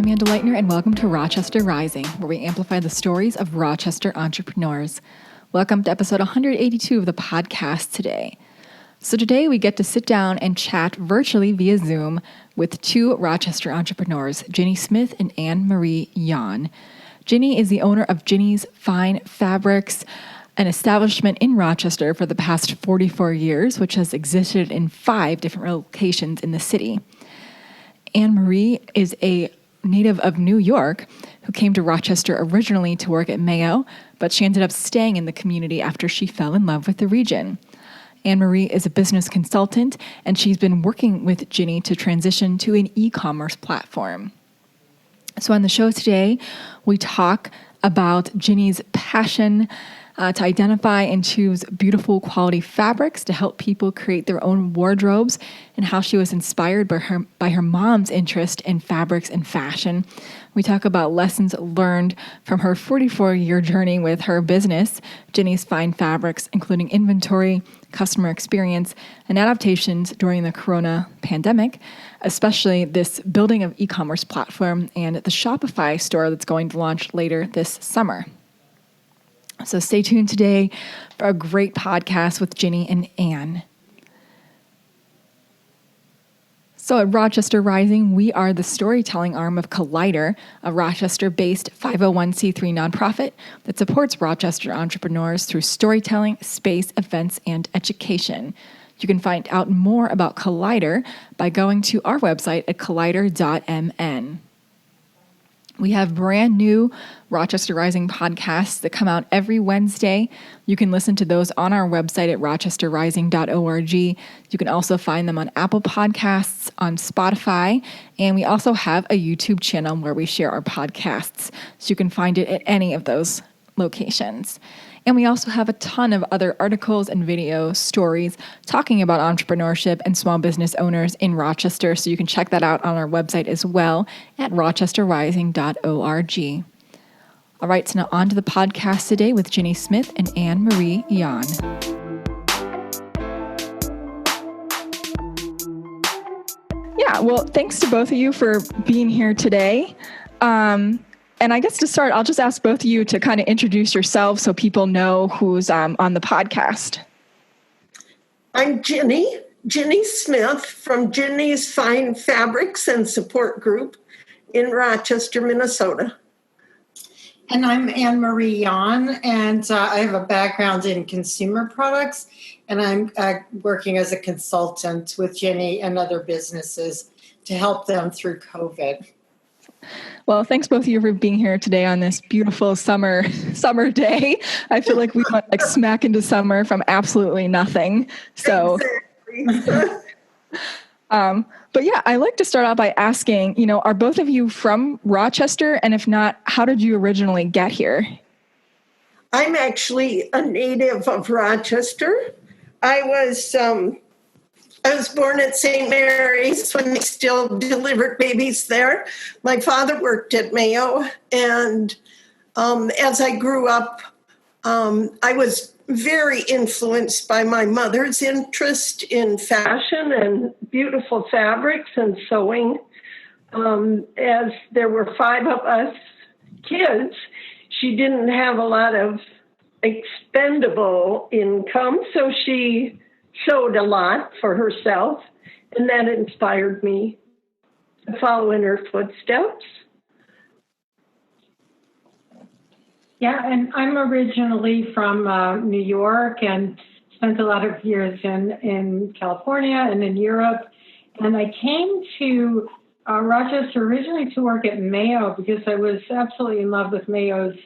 Amanda Leitner, and welcome to Rochester Rising, where we amplify the stories of Rochester entrepreneurs. Welcome to episode 182 of the podcast today. So today we get to sit down and chat virtually via Zoom with two Rochester entrepreneurs, Ginny Smith and Anne Marie Jahn. Ginny is the owner of Ginny's Fine Fabrics, an establishment in Rochester for the past 44 years, which has existed in 5 different locations in the city. Anne Marie is a native of New York who came to Rochester originally to work at Mayo, but she ended up staying in the community after she fell in love with the region. Anne Marie is a business consultant, and she's been working with Ginny to transition to an e-commerce platform. So on the show today, we talk about Ginny's passion to identify and choose beautiful quality fabrics to help people create their own wardrobes, and how she was inspired by her mom's interest in fabrics and fashion. We talk about lessons learned from her 44-year journey with her business, Ginny's Fine Fabrics, including inventory, customer experience, and adaptations during the corona pandemic, especially this building of e-commerce platform and the Shopify store that's going to launch later this summer. So stay tuned today for a great podcast with Ginny and Anne. So at Rochester Rising, we are the storytelling arm of Collider, a Rochester-based 501c3 nonprofit that supports Rochester entrepreneurs through storytelling, space, events, and education. You can find out more about Collider by going to our website at collider.mn. We have brand new Rochester Rising podcasts that come out every Wednesday. You can listen to those on our website at rochesterrising.org. You can also find them on Apple Podcasts, on Spotify, and we also have a YouTube channel where we share our podcasts. So you can find it at any of those locations. And we also have a ton of other articles and video stories talking about entrepreneurship and small business owners in Rochester. So you can check that out on our website as well at rochesterrising.org. All right, so now on to the podcast today with Ginny Smith and Anne Marie Jahn. Yeah, well, thanks to both of you for being here today. And I guess to start, I'll just ask both of you to kind of introduce yourselves so people know who's on the podcast. I'm Ginny Smith from Ginny's Fine Fabrics and Support Group in Rochester, Minnesota. And I'm Anne Marie Jahn, and I have a background in consumer products, and I'm working as a consultant with Ginny and other businesses to help them through COVID. Well, thanks both of you for being here today on this beautiful summer day. I feel like we went like smack into summer from absolutely nothing. So, Exactly. But yeah, I like to start out by asking, are both of you from Rochester? And if not, how did you originally get here? I'm actually a native of Rochester. I was born at St. Mary's when they still delivered babies there. My father worked at Mayo, and as I grew up, I was very influenced by my mother's interest in fashion and beautiful fabrics and sewing. As there were 5 of us kids, she didn't have a lot of expendable income, so she sewed a lot for herself, and that inspired me to follow in her footsteps. Yeah, and I'm originally from New York and spent a lot of years in California and in Europe. And I came to Rochester originally to work at Mayo because I was absolutely in love with Mayo's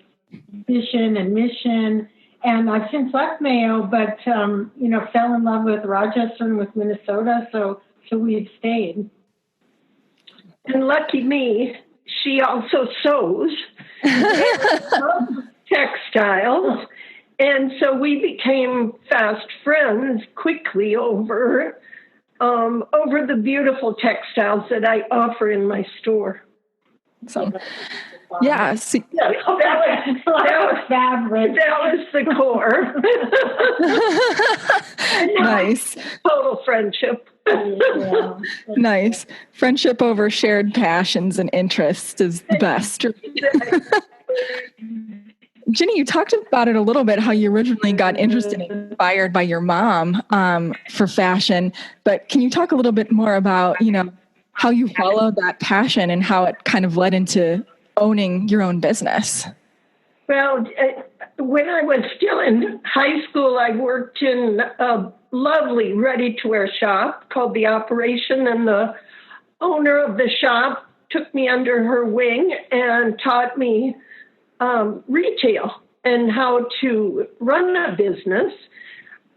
vision and mission. And I've since left Mayo, but, fell in love with Rochester and with Minnesota, so we've stayed. And lucky me, she also sews textiles. And so we became fast friends quickly over the beautiful textiles that I offer in my store. So, yeah. See, that was the core. Nice. Total friendship. Yeah. Nice. Friendship over shared passions and interests is the best. Ginny, you talked about it a little bit, how you originally got interested and inspired by your mom for fashion. But can you talk a little bit more about, how you followed that passion and how it kind of led into owning your own business? Well, when I was still in high school, I worked in a lovely ready-to-wear shop called The Operation, and the owner of the shop took me under her wing and taught me retail and how to run a business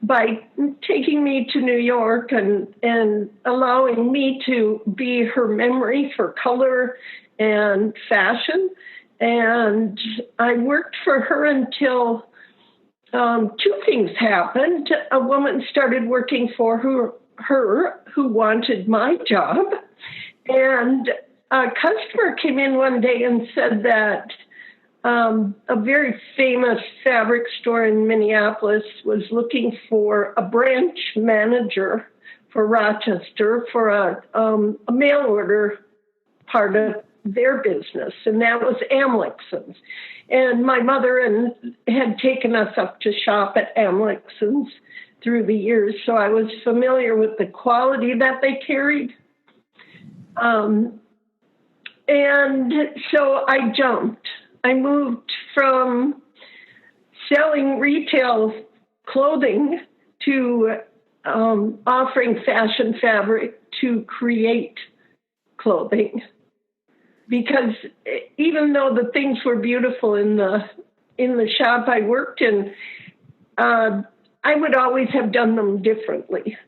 by taking me to New York and allowing me to be her memory for color and fashion. And I worked for her until two things happened. A woman started working for her who wanted my job. And a customer came in one day and said that a very famous fabric store in Minneapolis was looking for a branch manager for Rochester for a mail order part of their business, and that was Amlixen's. And my mother had taken us up to shop at Amlixen's through the years, so I was familiar with the quality that they carried. And so I jumped. I moved from selling retail clothing to offering fashion fabric to create clothing. Because even though the things were beautiful in the shop I worked in, I would always have done them differently.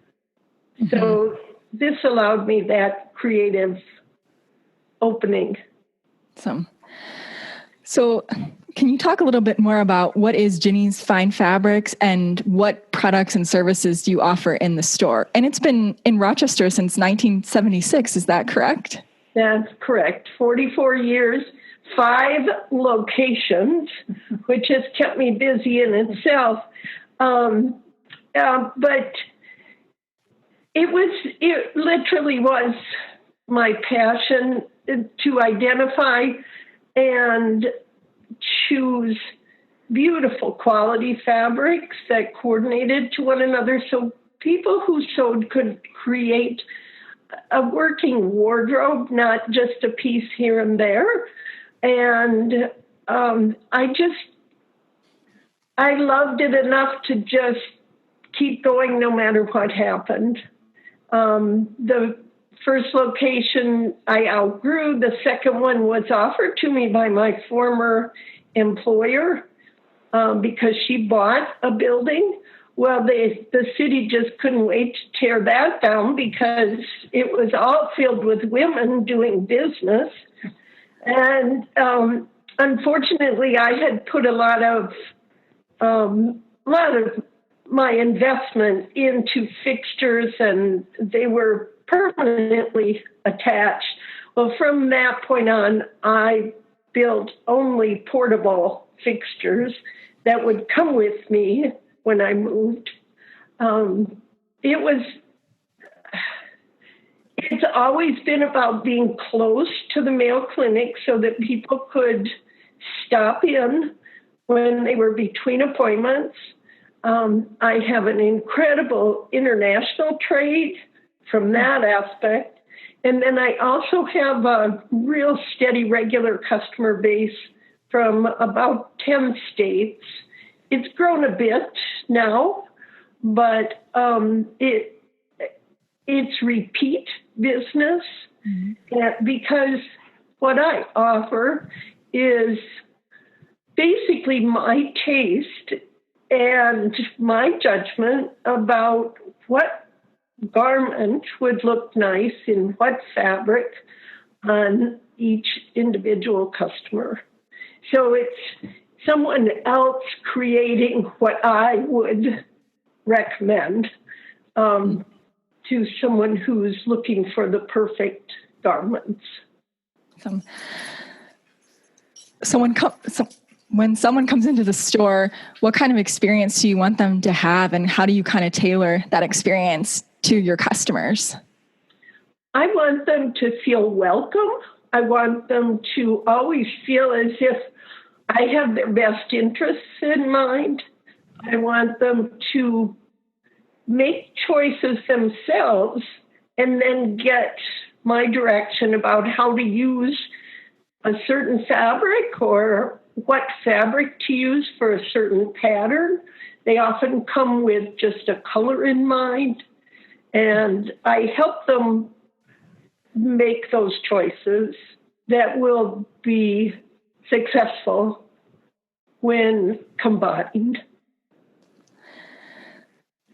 Mm-hmm. So this allowed me that creative opening. So can you talk a little bit more about what is Ginny's Fine Fabrics and what products and services do you offer in the store? And it's been in Rochester since 1976, is that correct? That's correct. 44 years, 5 locations, which has kept me busy in itself. But it literally was my passion to identify and choose beautiful quality fabrics that coordinated to one another so people who sewed could create a working wardrobe, not just a piece here and there. And I loved it enough to just keep going no matter what happened. The first location I outgrew. The second one was offered to me by my former employer because she bought a building. Well, the city just couldn't wait to tear that down because it was all filled with women doing business. And unfortunately, I had put a lot of my investment into fixtures, and they were permanently attached. Well, from that point on, I built only portable fixtures that would come with me when I moved. It's always been about being close to the Mayo Clinic so that people could stop in when they were between appointments. I have an incredible international trade from that aspect. And then I also have a real steady, regular customer base from about 10 states. It's grown a bit now, but it's repeat business because what I offer is basically my taste and my judgment about what garment would look nice in what fabric on each individual customer. So it's someone else creating what I would recommend to someone who's looking for the perfect garments. When someone comes into the store, what kind of experience do you want them to have, and how do you kind of tailor that experience to your customers? I want them to feel welcome. I want them to always feel as if I have their best interests in mind. I want them to make choices themselves and then get my direction about how to use a certain fabric or what fabric to use for a certain pattern. They often come with just a color in mind, and I help them make those choices that will be successful when combined.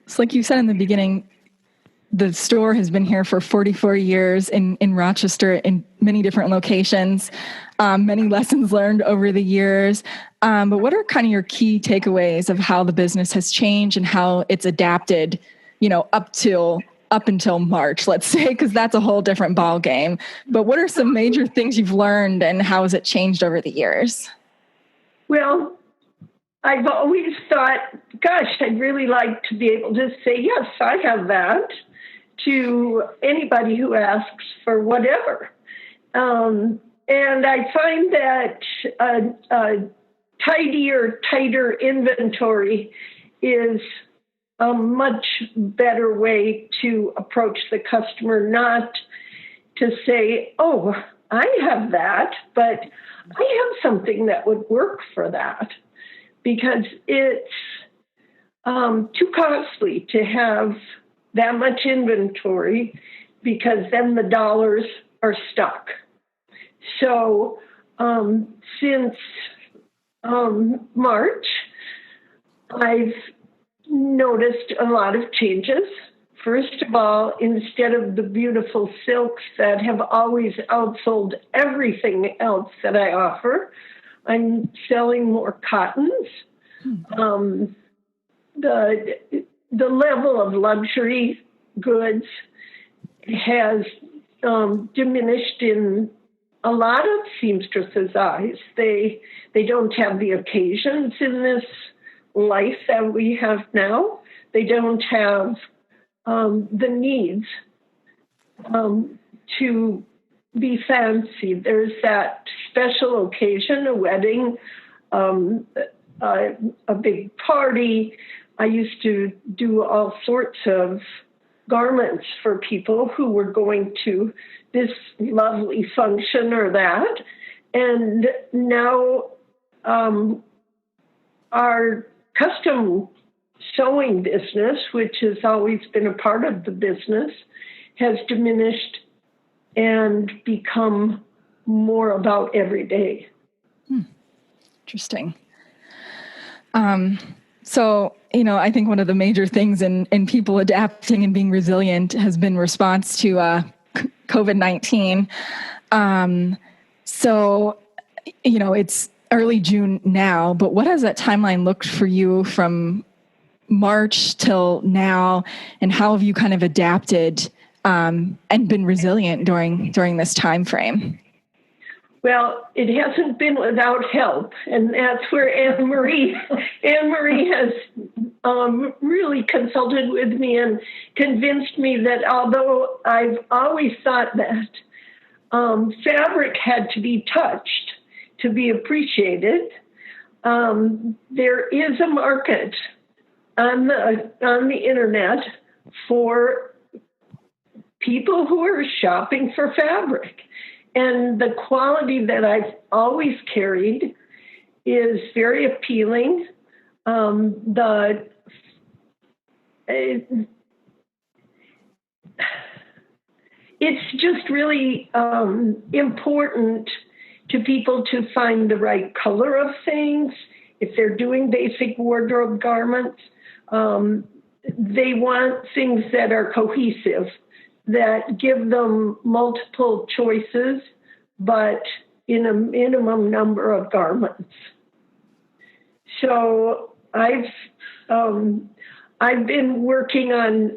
So like you said in the beginning, the store has been here for 44 years in Rochester in many different locations, many lessons learned over the years. But what are kind of your key takeaways of how the business has changed and how it's adapted, up until March, let's say, because that's a whole different ball game. But what are some major things you've learned and how has it changed over the years? Well, I've always thought, gosh, I'd really like to be able to say, yes, I have that, to anybody who asks for whatever. And I find that a tidier, tighter inventory is a much better way to approach the customer, not to say, oh, I have that, but I have something that would work for that, because it's too costly to have that much inventory, because then the dollars are stuck. So since March, I've noticed a lot of changes. First of all, instead of the beautiful silks that have always outsold everything else that I offer, I'm selling more cottons. The level of luxury goods has diminished in a lot of seamstresses' eyes. They don't have the occasions in this life that we have now. They don't have the needs to be fancy. There's that special occasion, a wedding, a big party. I used to do all sorts of garments for people who were going to this lovely function or that. And now our custom sewing business, which has always been a part of the business, has diminished and become more about every day. Interesting. So, I think one of the major things in people adapting and being resilient has been response to COVID-19. So, it's early June now, but what has that timeline looked for you from March till now, and how have you kind of adapted and been resilient during this time frame? Well, it hasn't been without help, and that's where Anne Marie has really consulted with me and convinced me that although I've always thought that fabric had to be touched to be appreciated, there is a market on the internet for people who are shopping for fabric. And the quality that I've always carried is very appealing. It's just really important to people to find the right color of things. If they're doing basic wardrobe garments, they want things that are cohesive, that give them multiple choices, but in a minimum number of garments. So I've been working on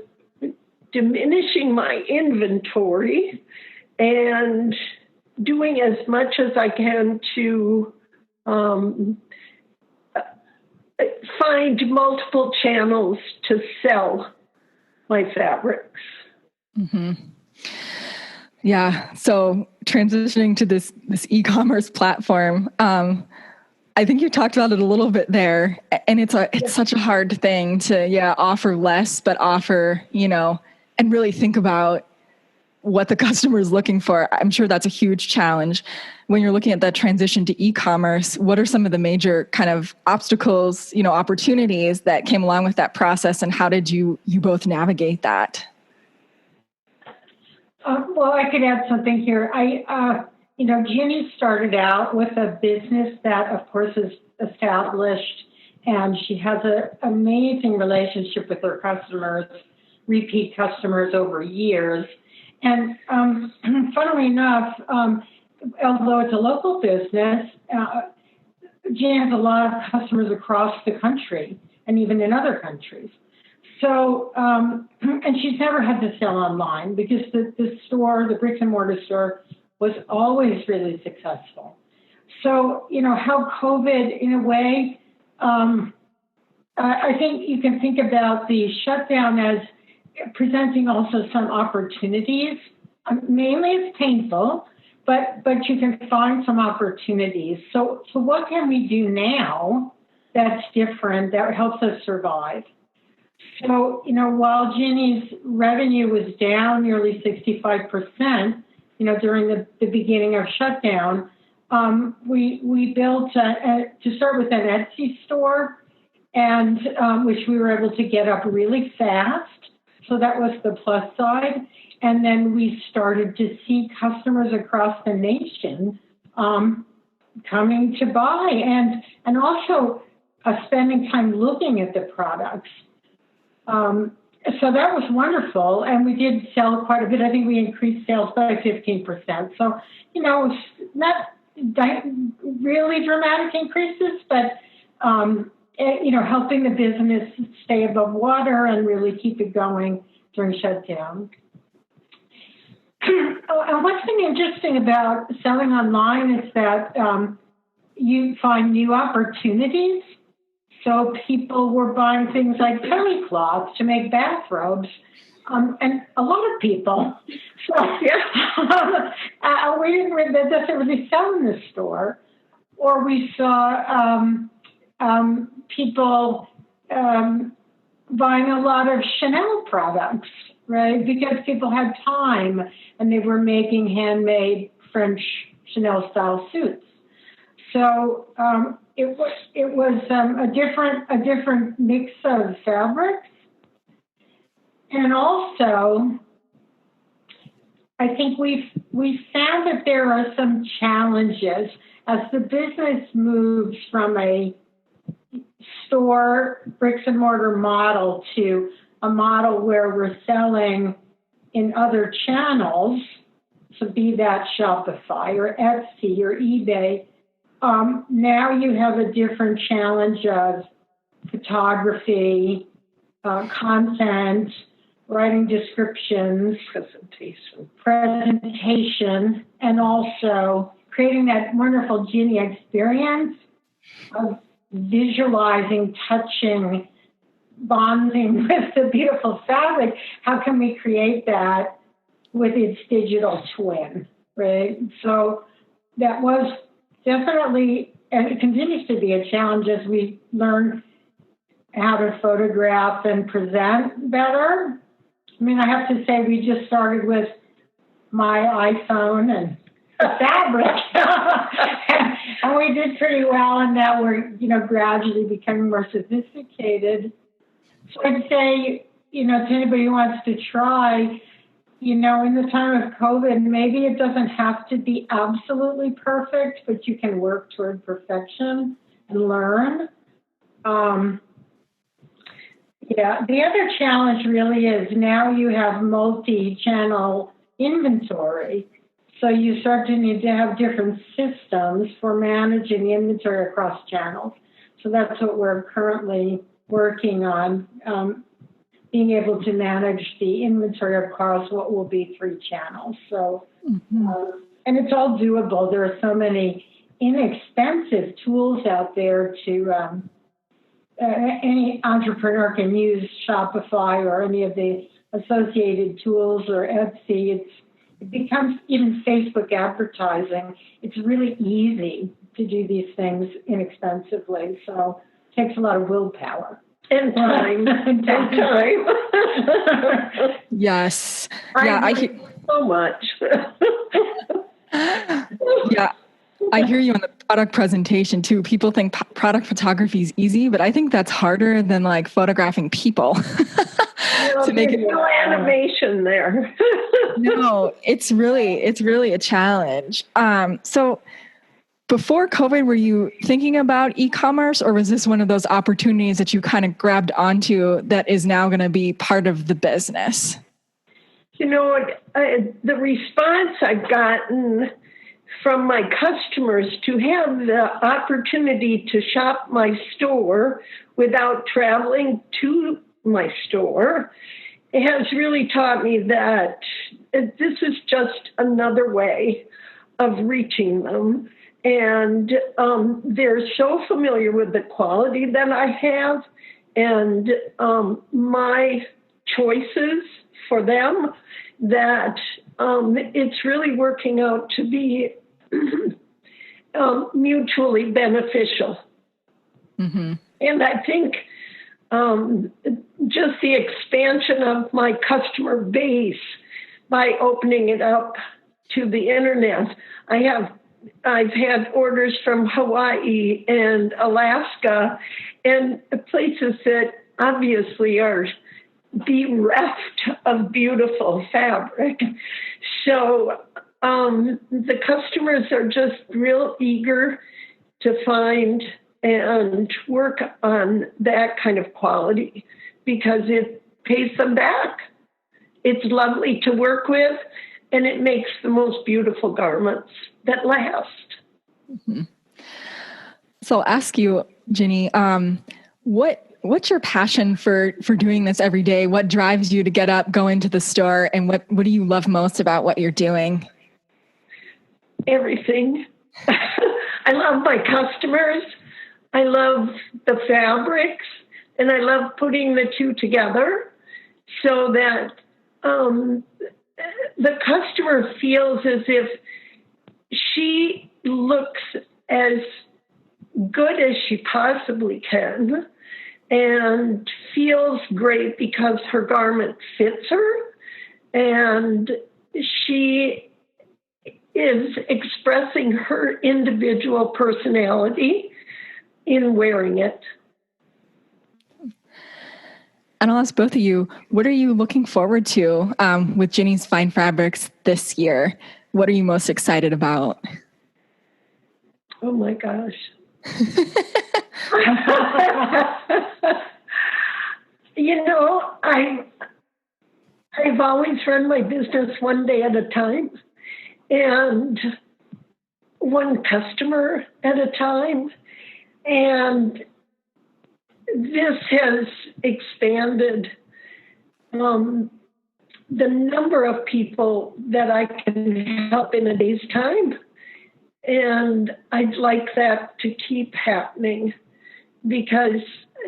diminishing my inventory and doing as much as I can to find multiple channels to sell my fabrics. Mm-hmm. Yeah. So transitioning to this e-commerce platform, I think you talked about it a little bit there, and it's such a hard thing to offer less, but offer, and really think about what the customer is looking for. I'm sure that's a huge challenge when you're looking at that transition to e-commerce. What are some of the major kind of obstacles, opportunities that came along with that process, and how did you both navigate that? Well, I could add something here. Ginny started out with a business that, of course, is established, and she has an amazing relationship with her customers, repeat customers over years. And funnily enough, although it's a local business, Ginny has a lot of customers across the country and even in other countries. So, and she's never had to sell online because the store, the bricks and mortar store, was always really successful. So, how COVID, in a way, I think you can think about the shutdown as presenting also some opportunities. Mainly it's painful, but you can find some opportunities. So what can we do now that's different, that helps us survive? So, while Ginny's revenue was down nearly 65%, during the beginning of shutdown, we built, to start with, an Etsy store, and which we were able to get up really fast. So that was the plus side. And then we started to see customers across the nation coming to buy and also spending time looking at the products. So that was wonderful, and we did sell quite a bit. I think we increased sales by 15%. So, it's not really dramatic increases, but, helping the business stay above water and really keep it going during shutdown. And what's been interesting about selling online is that you find new opportunities. So people were buying things like terry cloths to make bathrobes, and a lot of people. So that doesn't really sell in the store. Or we saw people buying a lot of Chanel products, right? Because people had time and they were making handmade French Chanel style suits. So it was a different mix of fabrics, and also I think we found that there are some challenges as the business moves from a store bricks and mortar model to a model where we're selling in other channels. So be that Shopify or Etsy or eBay. Now you have a different challenge of photography, content, writing descriptions, presentation, and also creating that wonderful Ginny experience of visualizing, touching, bonding with the beautiful fabric. How can we create that with its digital twin, right? So that was definitely, and it continues to be a challenge as we learn how to photograph and present better. I mean, I have to say we just started with my iPhone and fabric, and we did pretty well, and now we're, gradually becoming more sophisticated. So I'd say, to anybody who wants to try, in the time of COVID, maybe it doesn't have to be absolutely perfect, but you can work toward perfection and learn. The other challenge really is now you have multi-channel inventory. So you start to need to have different systems for managing the inventory across channels. So that's what we're currently working on, being able to manage the inventory across what will be 3 channels. So, and it's all doable. There are so many inexpensive tools out there to, any entrepreneur can use Shopify or any of the associated tools or Etsy. It becomes even Facebook advertising. It's really easy to do these things inexpensively. So it takes a lot of willpower. And time. and time. Yes. I hear so much. Yeah. I hear you on the product presentation too. People think product photography is easy, but I think that's harder than like photographing people. To make it no animation there. No, it's really a challenge. So before COVID, were you thinking about e-commerce, or was this one of those opportunities that you kind of grabbed onto that is now going to be part of the business? You know, the response I've gotten from my customers to have the opportunity to shop my store without traveling to my store has really taught me that this is just another way of reaching them. And they're so familiar with the quality that I have and my choices for them that it's really working out to be mutually beneficial. Mm-hmm. And I think just the expansion of my customer base by opening it up to the internet. I've had orders from Hawaii and Alaska and places that obviously are bereft of beautiful fabric. So the customers are just real eager to find and work on that kind of quality because it pays them back. It's lovely to work with, and it makes the most beautiful garments that last. Mm-hmm. So I'll ask you, Ginny, what's your passion for doing this every day? What drives you to get up, go into the store, and what do you love most about what you're doing? Everything. I love my customers. I love the fabrics, and I love putting the two together so that the customer feels as if she looks as good as she possibly can and feels great because her garment fits her and she is expressing her individual personality in wearing it. And I'll ask both of you, what are you looking forward to with Ginny's Fine Fabrics this year? What are you most excited about? Oh my gosh. You know, I've always run my business one day at a time and one customer at a time. And this has expanded the number of people that I can help in a day's time. And I'd like that to keep happening because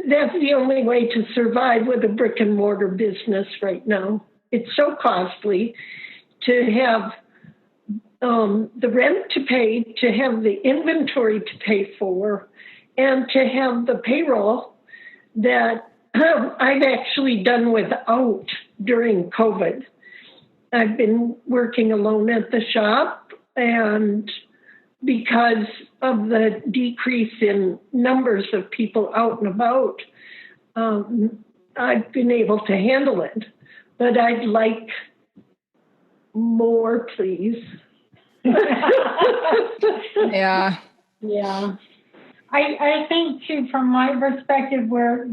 that's the only way to survive with a brick and mortar business right now. It's so costly to have the rent to pay, to have the inventory to pay for, and to have the payroll that I've actually done without during COVID. I've been working alone at the shop, and because of the decrease in numbers of people out and about, I've been able to handle it. But I'd like more, please. Yeah. Yeah. I think, too, from my perspective, where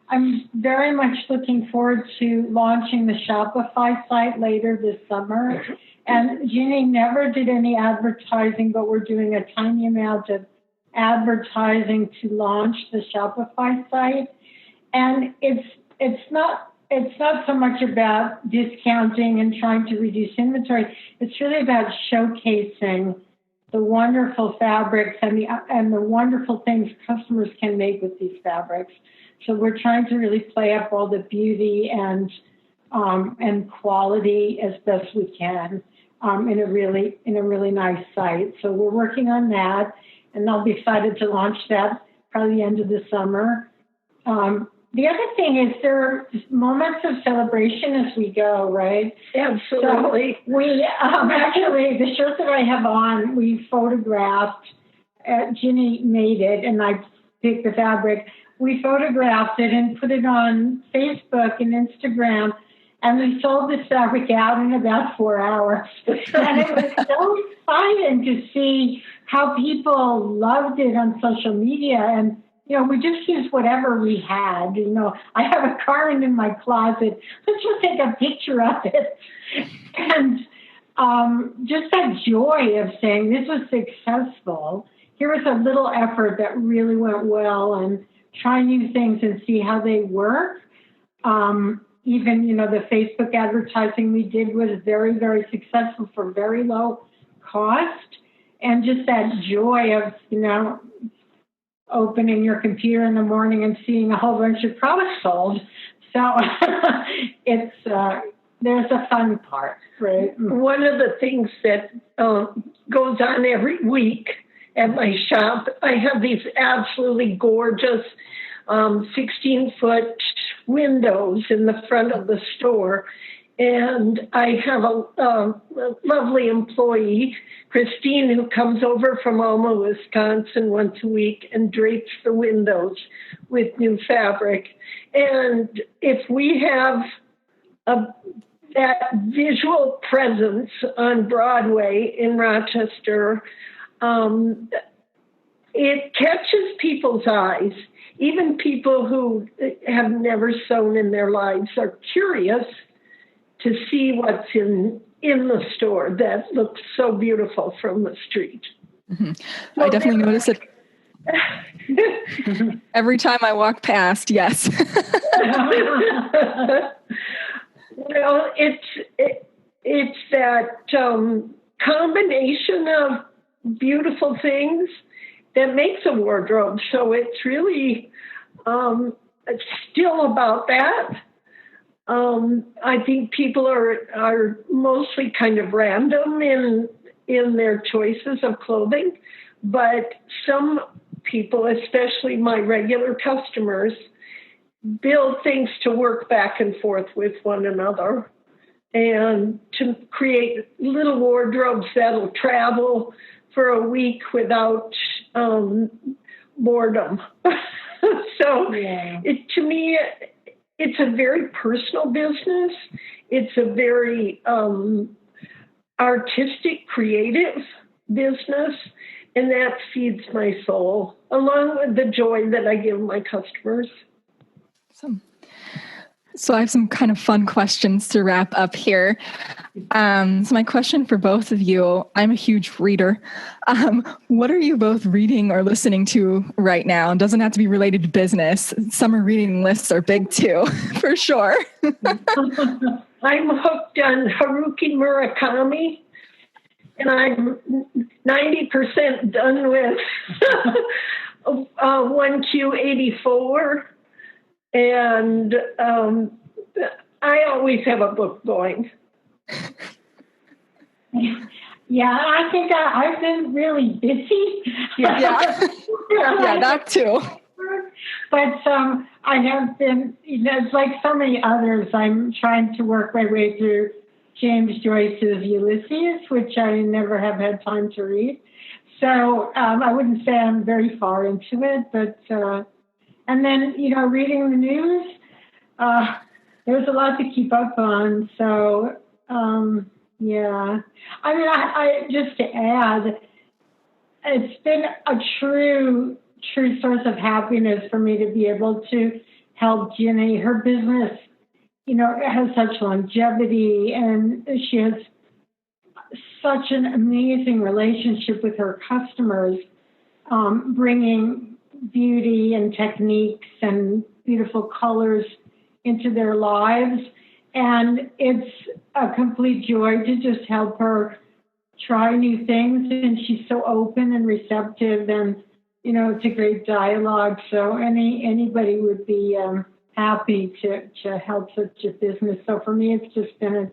I'm very much looking forward to launching the Shopify site later this summer. And Ginny never did any advertising, but we're doing a tiny amount of advertising to launch the Shopify site. And it's not so much about discounting and trying to reduce inventory. It's really about showcasing the wonderful fabrics and the wonderful things customers can make with these fabrics. So we're trying to really play up all the beauty and and quality as best we can in a really nice site. So we're working on that, and I'll be excited to launch that probably the end of the summer. The other thing is there are moments of celebration as we go, right? Absolutely. So we actually, the shirt that I have on, we photographed. Ginny made it, and I picked the fabric. We photographed it and put it on Facebook and Instagram, and we sold this fabric out in about 4 hours. And it was so exciting to see how people loved it on social media. And, we just used whatever we had. I have a card in my closet. Let's just take a picture of it. And just that joy of saying this was successful. Here was a little effort that really went well, and try new things and see how they work. Even, the Facebook advertising we did was very, very successful for very low cost. And just that joy of, opening your computer in the morning and seeing a whole bunch of products sold. So it's, there's a fun part, right? One of the things that goes on every week at my shop, I have these absolutely gorgeous 16-foot windows in the front of the store. And I have a lovely employee, Christine, who comes over from Alma, Wisconsin once a week and drapes the windows with new fabric. And if we have that visual presence on Broadway in Rochester, it catches people's eyes. Even people who have never sewn in their lives are curious to see what's in the store that looks so beautiful from the street. Mm-hmm. I definitely notice it every time I walk past. Yes. Well, it's that combination of beautiful things that makes a wardrobe. So it's really it's still about that. I think people are mostly kind of random in their choices of clothing, but some people, especially my regular customers, build things to work back and forth with one another and to create little wardrobes that'll travel for a week without boredom. So yeah. To me, it's a very personal business. It's a very artistic, creative business, and that feeds my soul, along with the joy that I give my customers. So I have some kind of fun questions to wrap up here. So my question for both of you, I'm a huge reader. What are you both reading or listening to right now? It doesn't have to be related to business. Summer reading lists are big too, for sure. I'm hooked on Haruki Murakami, and I'm 90% done with 1Q84. And I always have a book going. Yeah, I think I've been really busy. Yeah, that too. But I have been, it's like so many others, I'm trying to work my way through James Joyce's Ulysses, which I never have had time to read. So I wouldn't say I'm very far into it, but... and then, reading the news, there's a lot to keep up on. So, yeah. I mean, I just to add, it's been a true source of happiness for me to be able to help Ginny. Her business, has such longevity, and she has such an amazing relationship with her customers, bringing beauty and techniques and beautiful colors into their lives. And it's a complete joy to just help her try new things. And she's so open and receptive, and, it's a great dialogue. So anybody would be happy to help such a business. So for me, it's just been an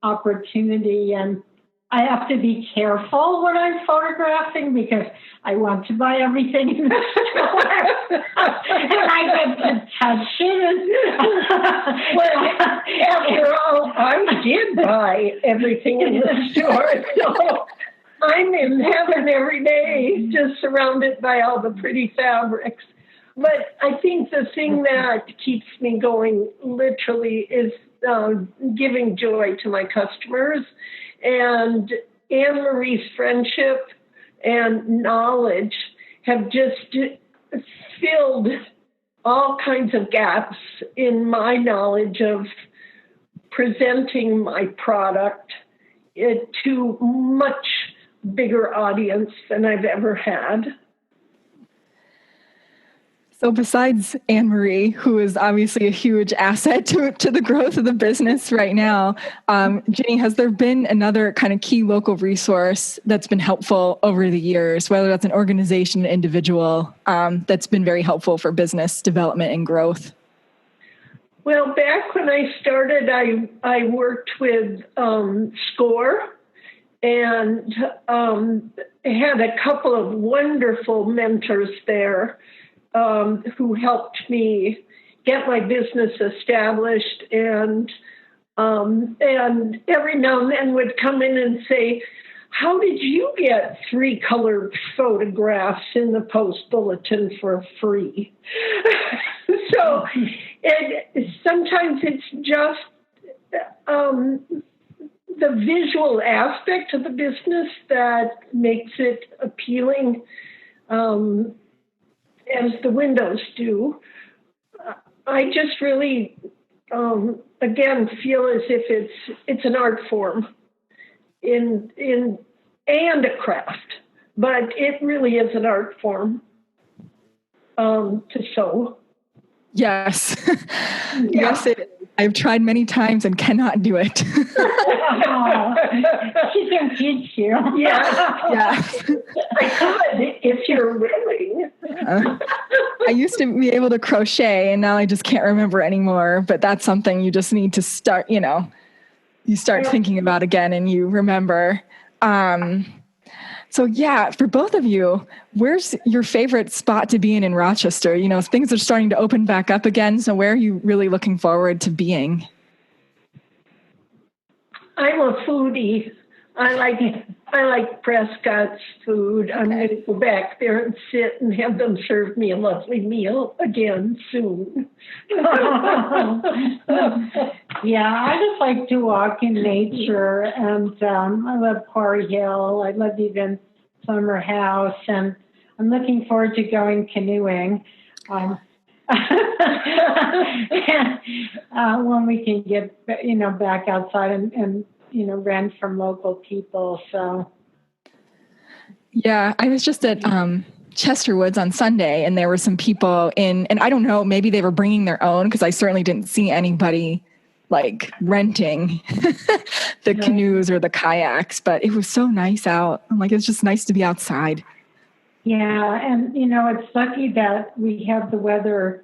opportunity, and I have to be careful when I'm photographing because I want to buy everything in the store. And I get to touch it. Well, after all, I did buy everything in the store. So I'm in heaven every day, just surrounded by all the pretty fabrics. But I think the thing that keeps me going literally is giving joy to my customers. And Anne-Marie's friendship and knowledge have just filled all kinds of gaps in my knowledge of presenting my product to much bigger audience than I've ever had. So besides Anne-Marie, who is obviously a huge asset to the growth of the business right now, Ginny, has there been another kind of key local resource that's been helpful over the years, whether that's an organization, an individual, that's been very helpful for business development and growth? Well, back when I started, I worked with SCORE and had a couple of wonderful mentors there who helped me get my business established, and every now and then would come in and say, "How did you get 3 colored photographs in the Post Bulletin for free?" So sometimes it's just the visual aspect of the business that makes it appealing, as the windows do. I just really, again, feel as if it's an art form and a craft, but it really is an art form to sew. Yes. Yeah. Yes, it is. I've tried many times and cannot do it. Oh, she can teach you. Yeah. I could if you're willing. I used to be able to crochet and now I just can't remember anymore, but that's something you just need to start, you start thinking about again and you remember. So yeah, for both of you, where's your favorite spot to be in Rochester? Things are starting to open back up again. So where are you really looking forward to being? I'm a foodie. I like Prescott's food. I'm going to go back there and sit and have them serve me a lovely meal again soon. Yeah, I just like to walk in nature, and I love Quarry Hill. I love even Summer House, and I'm looking forward to going canoeing when we can get back outside and rent from local people. So yeah, I was just at Chester Woods on Sunday, and there were some people and I don't know, maybe they were bringing their own because I certainly didn't see anybody like renting the canoes or the kayaks, but it was so nice out. I'm like, it's just nice to be outside. Yeah, and it's lucky that we have the weather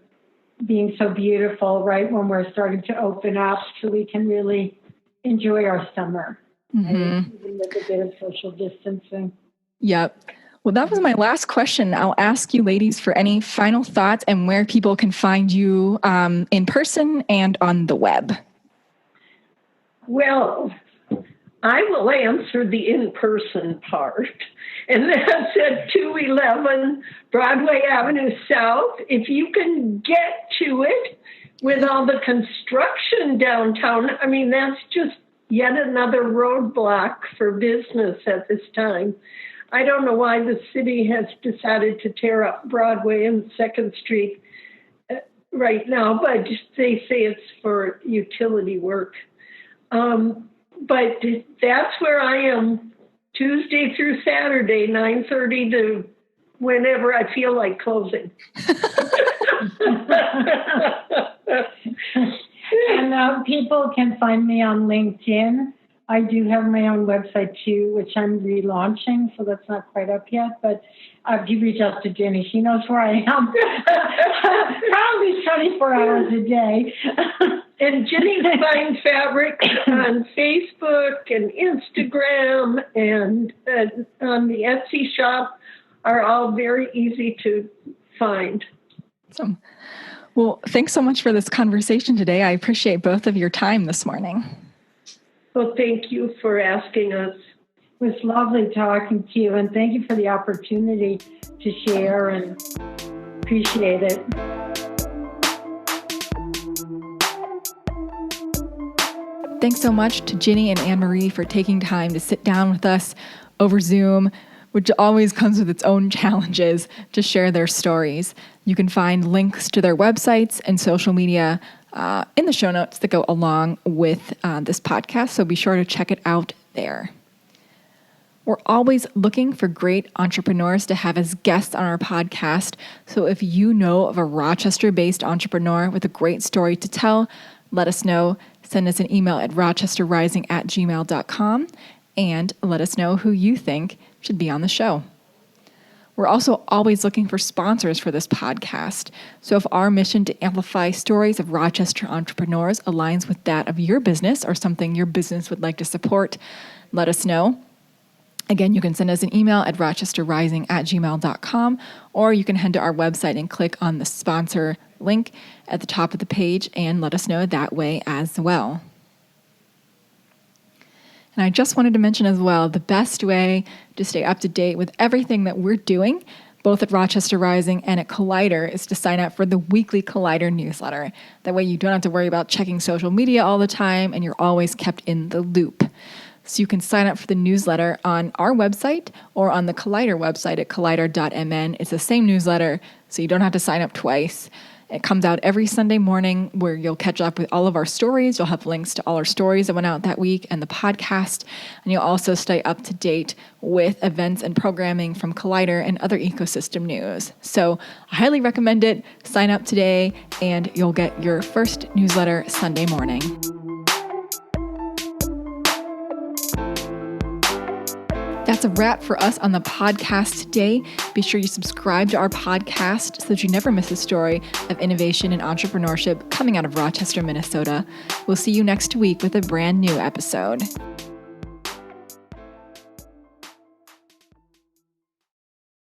being so beautiful right when we're starting to open up, so we can really enjoy our summer, even with a bit of social distancing. Yep. Well, that was my last question. I'll ask you ladies for any final thoughts and where people can find you in person and on the web. Well, I will answer the in-person part, and that's at 211 Broadway Avenue South. If you can get to it with all the construction downtown, I mean, that's just yet another roadblock for business at this time. I don't know why the city has decided to tear up Broadway and 2nd Street right now, but they say it's for utility work. But that's where I am Tuesday through Saturday, 9:30 to whenever I feel like closing. And people can find me on LinkedIn I do have my own website too, which I'm relaunching, so that's not quite up yet. But if you reach out to Ginny, she knows where I am. Probably 24 hours a day. And Ginny Fine Fabrics on Facebook and Instagram and on the Etsy shop are all very easy to find. Awesome. Well, thanks so much for this conversation today. I appreciate both of your time this morning. Well, thank you for asking us. It was lovely talking to you, and thank you for the opportunity to share, and appreciate it. Thanks so much to Ginny and Anne-Marie for taking time to sit down with us over Zoom, which always comes with its own challenges, to share their stories. You can find links to their websites and social media in the show notes that go along with this podcast, so be sure to check it out there. We're always looking for great entrepreneurs to have as guests on our podcast, so if you know of a Rochester-based entrepreneur with a great story to tell, let us know. Send us an email at rochesterrising@gmail.com and let us know who you think should be on the show. We're also always looking for sponsors for this podcast. So if our mission to amplify stories of Rochester entrepreneurs aligns with that of your business or something your business would like to support, let us know. Again, you can send us an email at rochesterrising@gmail.com, or you can head to our website and click on the sponsor link at the top of the page and let us know that way as well. And I just wanted to mention as well, the best way to stay up to date with everything that we're doing, both at Rochester Rising and at Collider, is to sign up for the weekly Collider newsletter. That way you don't have to worry about checking social media all the time and you're always kept in the loop. So you can sign up for the newsletter on our website or on the Collider website at collider.mn. It's the same newsletter, so you don't have to sign up twice. It comes out every Sunday morning where you'll catch up with all of our stories. You'll have links to all our stories that went out that week and the podcast. And you'll also stay up to date with events and programming from Collider and other ecosystem news. So I highly recommend it. Sign up today and you'll get your first newsletter Sunday morning. That's a wrap for us on the podcast today. Be sure you subscribe to our podcast so that you never miss a story of innovation and entrepreneurship coming out of Rochester, Minnesota. We'll see you next week with a brand new episode.